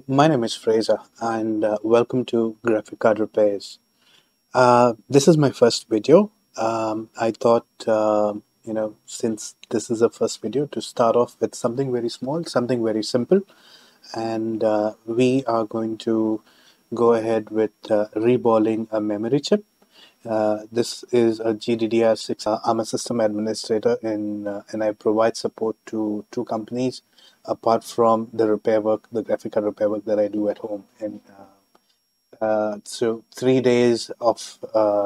My name is Fraser, and welcome to Graphic Card Repairs. This is my first video. I thought, since this is a first video, to start off with something very small, something very simple, and we are going to go ahead with reballing a memory chip. This is a GDDR6. I'm a system administrator and I provide support to two companies apart from the repair work, the graphic card repair work that I do at home. And so 3 days of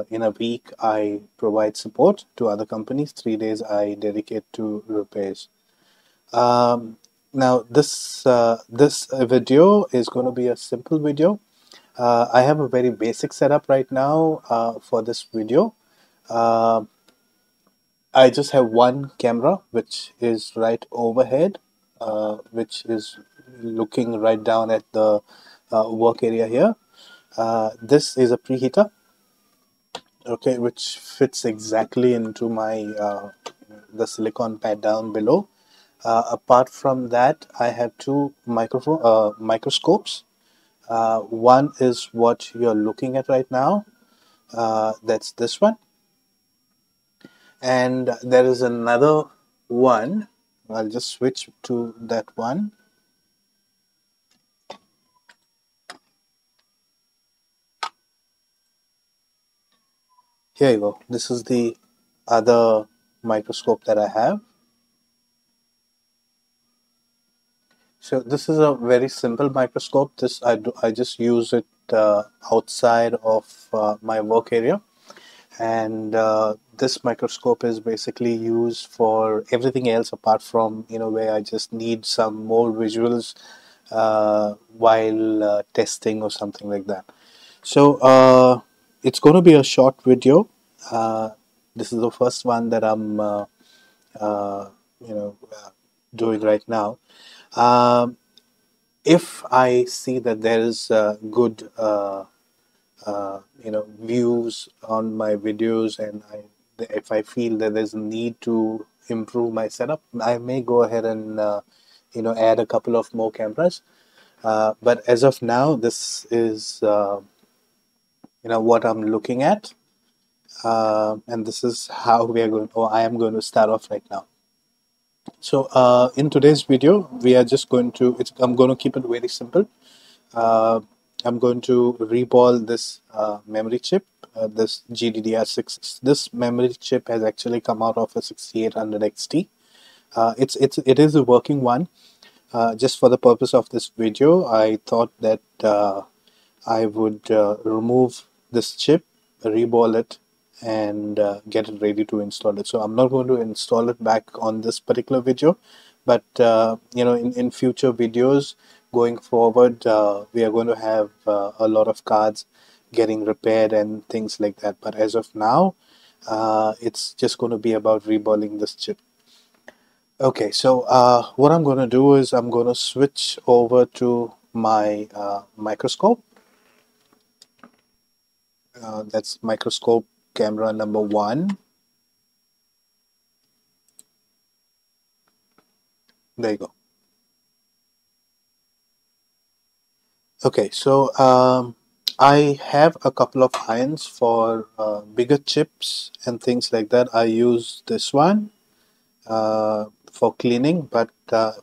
in a week, I provide support to other companies. 3 days I dedicate to repairs. Um, Now this video is going to be a simple video. I have a very basic setup right now for this video. Uh, I just have one camera which is right overhead, which is looking right down at the work area here. This is a preheater, okay, which fits exactly into my the silicon pad down below. Apart from that, I have two microscopes. One is what you're looking at right now. That's this one. And there is another one. I'll just switch to that one. Here you go. This is the other microscope that I have. So this is a very simple microscope. I just use it outside of my work area. And this microscope is basically used for everything else apart from, where I just need some more visuals while testing or something like that. So it's going to be a short video. Uh, this is the first one that I'm, uh, you know, uh, doing right now. Um, if I see that there is good, views on my videos, and if I feel that there's a need to improve my setup, I may go ahead and, add a couple of more cameras. But as of now, this is, what I'm looking at. And this is how we are going, or I am going to start off right now. So in today's video, we are just going to, I'm going to keep it very simple. Uh, I'm going to reball this memory chip, this GDDR6. This memory chip has actually come out of a 6800 XT. It is a working one. Just for the purpose of this video, I thought that I would remove this chip, reball it, and get it ready to install it. So I'm not going to install it back on this particular video, but in future videos going forward, we are going to have a lot of cards getting repaired and things like that. But as of now, it's just going to be about reballing this chip. Okay, so what I'm going to do is I'm going to switch over to my microscope. That's microscope camera number one. There you go. Okay, so I have a couple of irons for bigger chips and things like that. I use this one for cleaning, but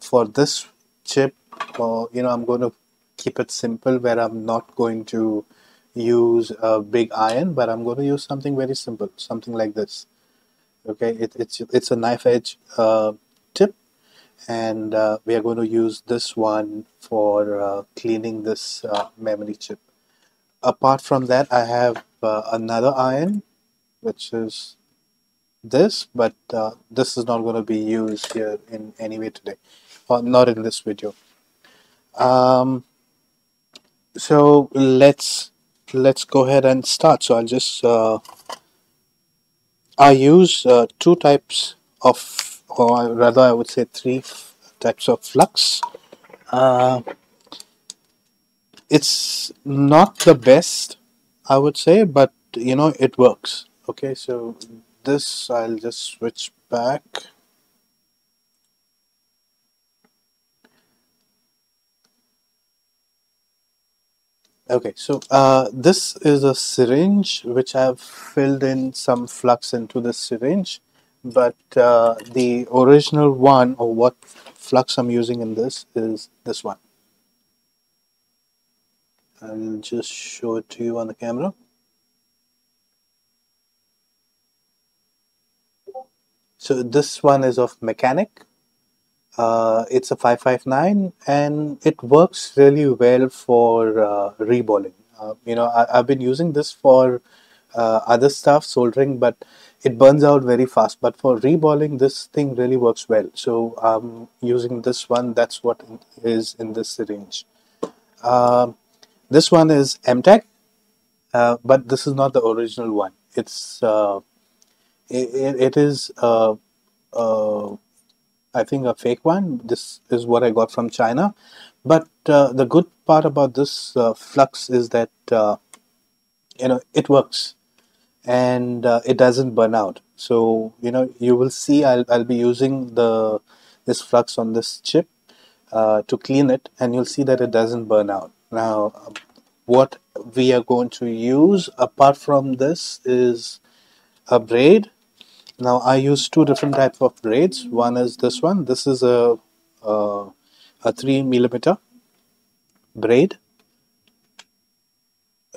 for this chip, I'm going to keep it simple where I'm not going to use a big iron, but I'm going to use something very simple, something like this. Okay, it's a knife edge tip, and we are going to use this one for cleaning this memory chip. Apart from that, I have another iron, which is this, but this is not going to be used here in any way today, or not in this video. Um, so let's go ahead and start. So I use two types of, or rather I would say three types of flux. Uh, it's not the best, I would say, but it works. Okay, so this I'll just switch back. Okay, so this is a syringe which I've filled in some flux into this syringe, but the original one, or what flux I'm using in this, is this one. I'll just show it to you on the camera. So this one is of mechanic. It's a 559 and it works really well for reballing. I've been using this for other stuff, soldering, but it burns out very fast. But for reballing, this thing really works well. So I'm using this one. That's what is in this syringe. Um, this one is MTech, but this is not the original one. It is I think a fake one. This is what I got from China. But the good part about this flux is that it works and it doesn't burn out. So you will see I'll be using this flux on this chip to clean it, and you'll see that it doesn't burn out. Now, what we are going to use apart from this is a braid. Now I use two different types of braids. One is this one. This is a, a 3 millimeter braid.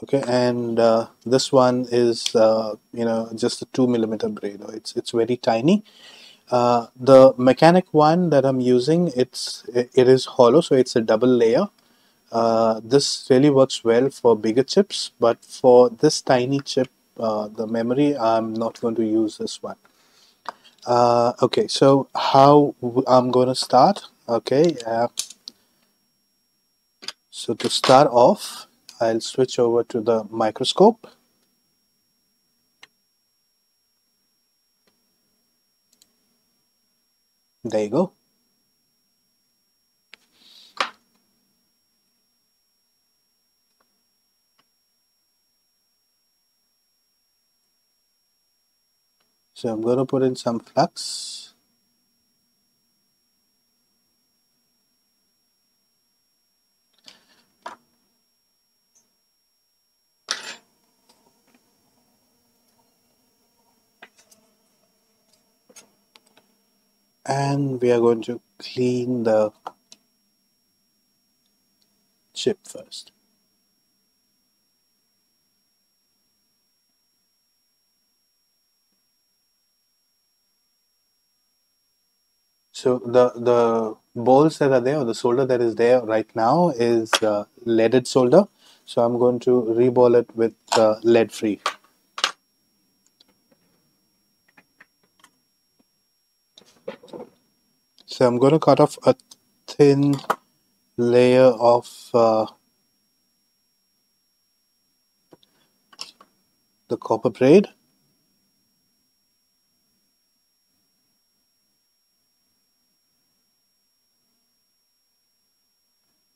Okay, and this one is just a 2 millimeter braid. It's very tiny. The mechanic one that I'm using, it is hollow, so it's a double layer. This really works well for bigger chips, but for this tiny chip, the memory, I'm not going to use this one. Okay, so how I'm going to start? Okay, so to start off, I'll switch over to the microscope. There you go. So I'm going to put in some flux. And we are going to clean the chip first. So the balls that are there, or the solder that is there right now, is leaded solder. So I'm going to reball it with lead free. So I'm going to cut off a thin layer of the copper braid.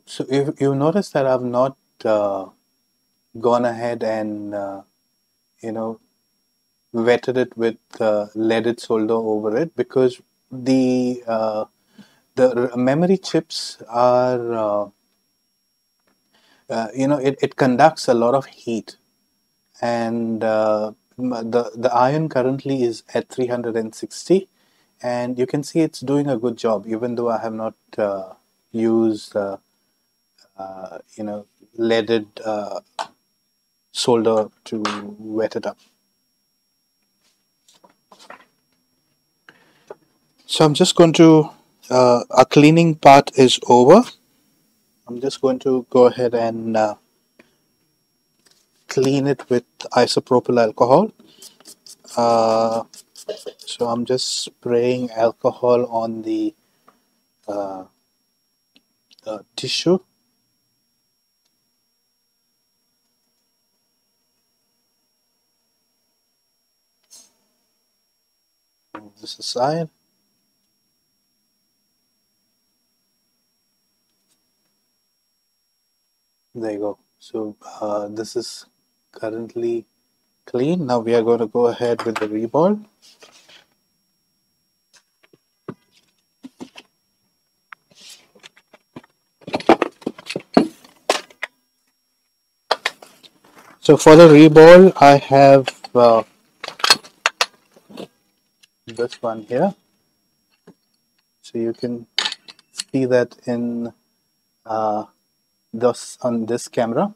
So if you notice that I've not gone ahead and you know wetted it with leaded solder over it, because the memory chips are it conducts a lot of heat, and the iron currently is at 360, and you can see it's doing a good job even though I have not used leaded solder to wet it up. So I'm just going to our cleaning part is over. I'm just going to go ahead and clean it with isopropyl alcohol. So I'm just spraying alcohol on the uh, tissue. Move this aside. There you go. So this is currently clean. Now we are going to go ahead with the reball. So for the reball, I have this one here. So you can see that in this on this camera.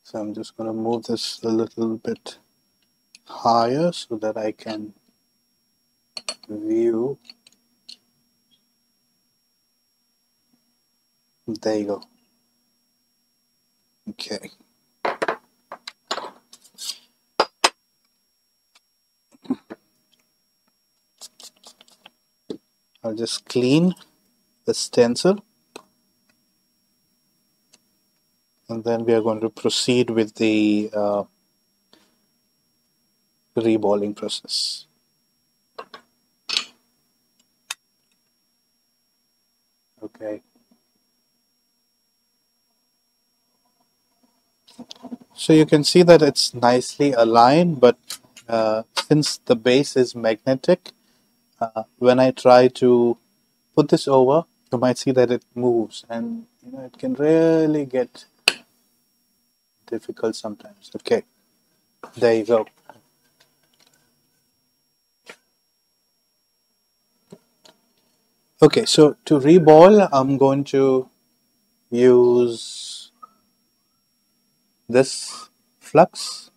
So I'm just going to move this a little bit higher so that I can view. There you go. Okay. I'll just clean the stencil, and then we are going to proceed with the reballing process. Okay. So you can see that it's nicely aligned, but since the base is magnetic, when I try to put this over, you might see that it moves, and it can really get difficult sometimes. Okay, there you go. Okay, so to reball, I'm going to use this flux.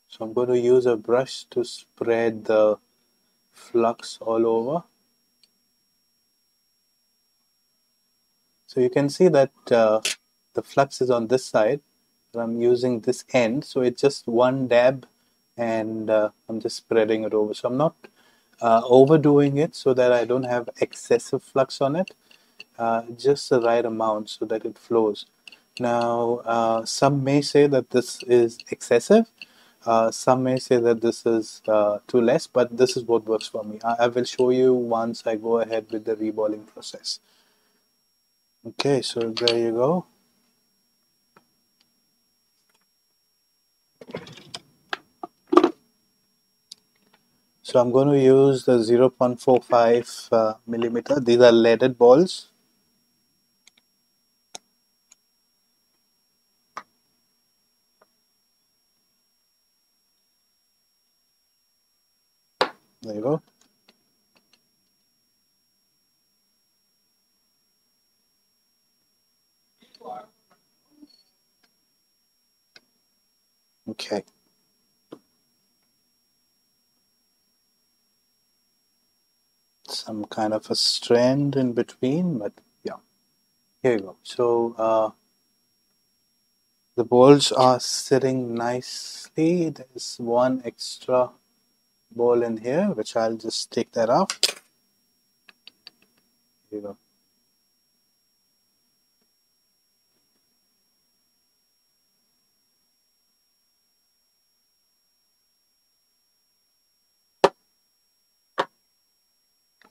So I'm going to use a brush to spread the flux all over. So you can see that the flux is on this side. I'm using this end, so it's just one dab, and I'm just spreading it over. So I'm not overdoing it so that I don't have excessive flux on it, just the right amount so that it flows. Now, some may say that this is excessive. Some may say that this is too less, but this is what works for me. I will show you once I go ahead with the reballing process. Okay, so there you go. So I'm going to use the 0.45 millimeter. These are leaded balls. There you go. Okay. Some kind of a strand in between, but yeah. Here you go. So the balls are sitting nicely. There's one extra ball in here, which I'll just take that out. Here you go.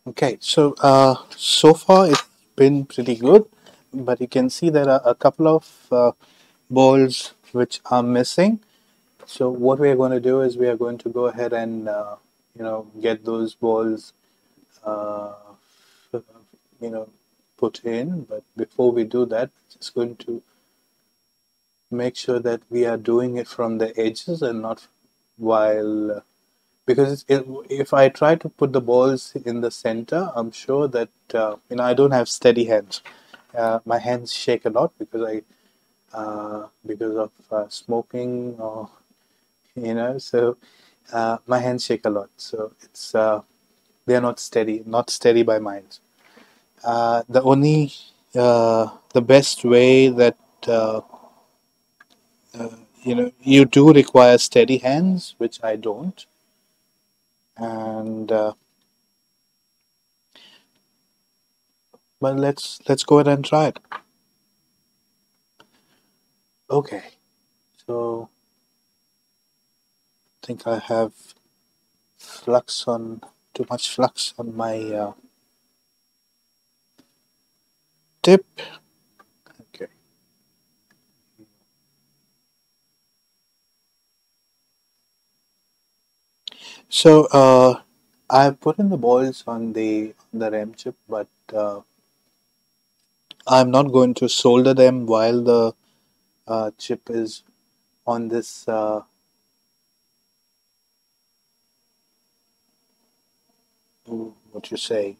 Okay, so far it's been pretty good, but you can see there are a couple of balls which are missing. So what we are going to do is we are going to go ahead and get those balls uh, put in. But before we do that, just going to make sure that we are doing it from the edges and not while because if I try to put the balls in the center, I'm sure that I don't have steady hands. My hands shake a lot because of smoking or so my hands shake a lot. So it's they are not steady by mine. The best way that you do require steady hands, which I don't, and but let's go ahead and try it. Okay, so think I have too much flux on my tip. Okay. So I put in the balls on the RAM chip, but I'm not going to solder them while the chip is on this what you say,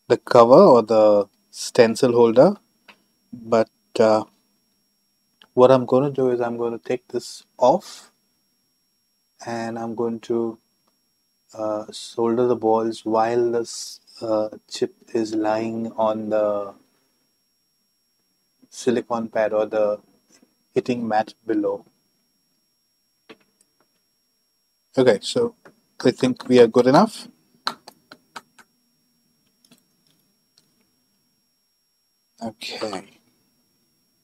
the cover or the stencil holder. But what I'm going to do is I'm going to take this off, and I'm going to solder the balls while this chip is lying on the silicon pad or the heating mat below. Okay, so I think we are good enough. Okay,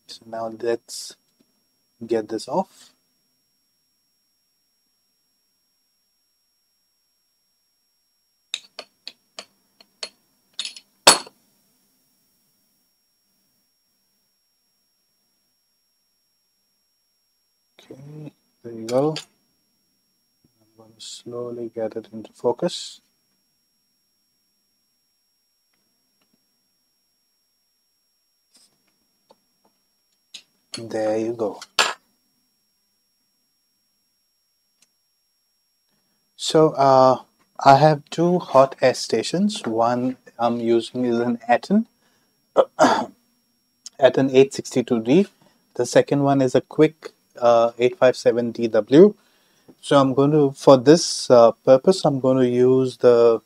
so now let's get this off. Okay, there you go. I'm going to slowly get it into focus. There you go. So I have two hot air stations. One I'm using is an Aten 862D. The second one is a quick 857DW. So I'm going to, for this purpose, I'm going to use the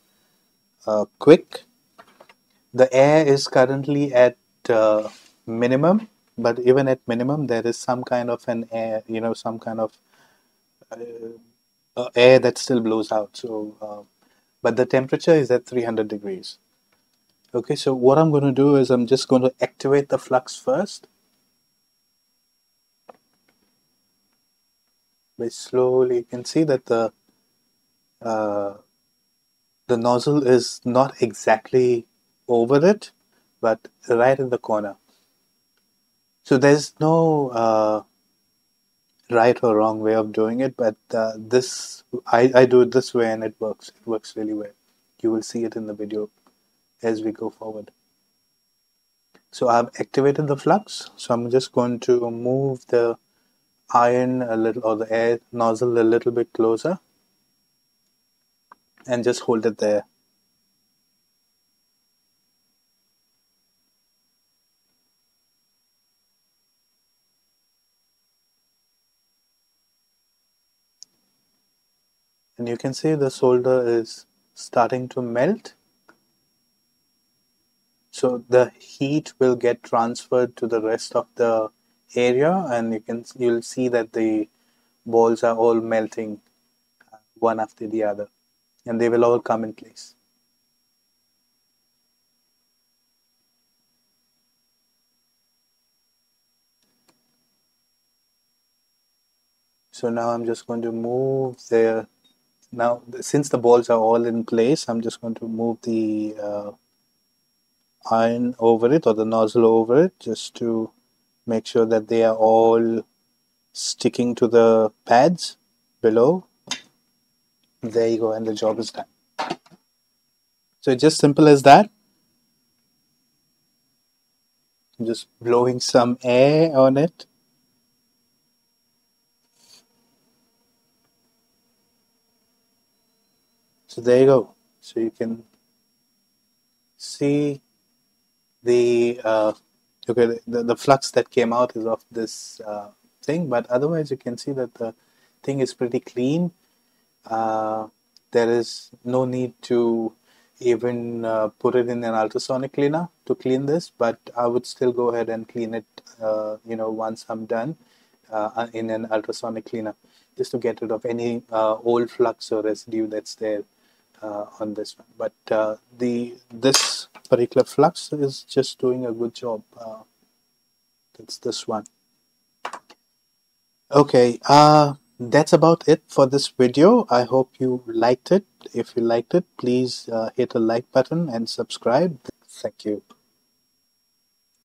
quick. The air is currently at minimum, but even at minimum, there is some kind of an air, some kind of air that still blows out. So, but the temperature is at 300 degrees. Okay, so what I'm going to do is I'm just going to activate the flux first by slowly. You can see that uh, the nozzle is not exactly over it, but right in the corner. So there's no right or wrong way of doing it, but I do it this way and it works. It works really well. You will see it in the video as we go forward. So I've activated the flux. So I'm just going to move the iron a little, or the air nozzle a little bit closer, and just hold it there. And you can see the solder is starting to melt. So the heat will get transferred to the rest of the area, and you'll see that the balls are all melting one after the other, and they will all come in place. So now I'm just going to move there. Now, since the balls are all in place, I'm just going to move the iron over it, or the nozzle over it, just to make sure that they are all sticking to the pads below. There you go, and the job is done. So it's just simple as that. I'm just blowing some air on it. So there you go. So you can see the okay, the flux that came out is of this thing, but otherwise you can see that the thing is pretty clean. There is no need to even put it in an ultrasonic cleaner to clean this, but I would still go ahead and clean it, once I'm done in an ultrasonic cleaner, just to get rid of any old flux or residue that's there on this one. But this particular flux is just doing a good job. That's this one. Okay. That's about it for this video. I hope you liked it. If you liked it, please hit a like button and subscribe. Thank you.